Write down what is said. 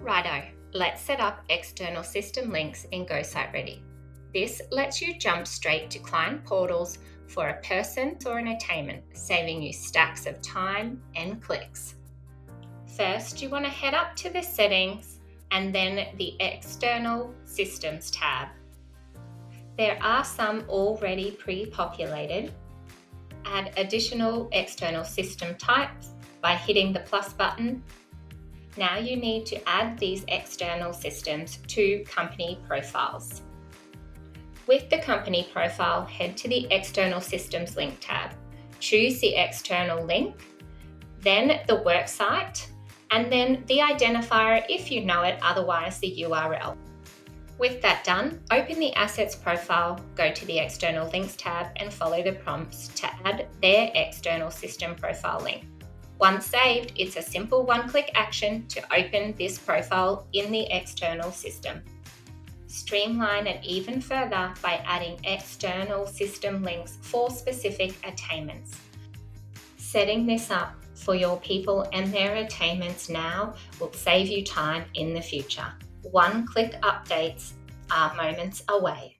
Righto, let's set up external system links in GoSiteReady. This lets you jump straight to client portals for a person or an attainment, saving you stacks of time and clicks. First, you want to head up to the settings and then the external systems tab. There are some already pre-populated. Add additional external system types by hitting the plus button. Now you need to add these external systems to company profiles. With the company profile, head to the External Systems link tab. Choose the external link, then the worksite, and then the identifier if you know it, otherwise the URL. With that done, open the Assets profile, go to the External Links tab and follow the prompts to add their external system profile link. Once saved, it's a simple one-click action to open this profile in the external system. Streamline it even further by adding external system links for specific attainments. Setting this up for your people and their attainments now will save you time in the future. One-click updates are moments away.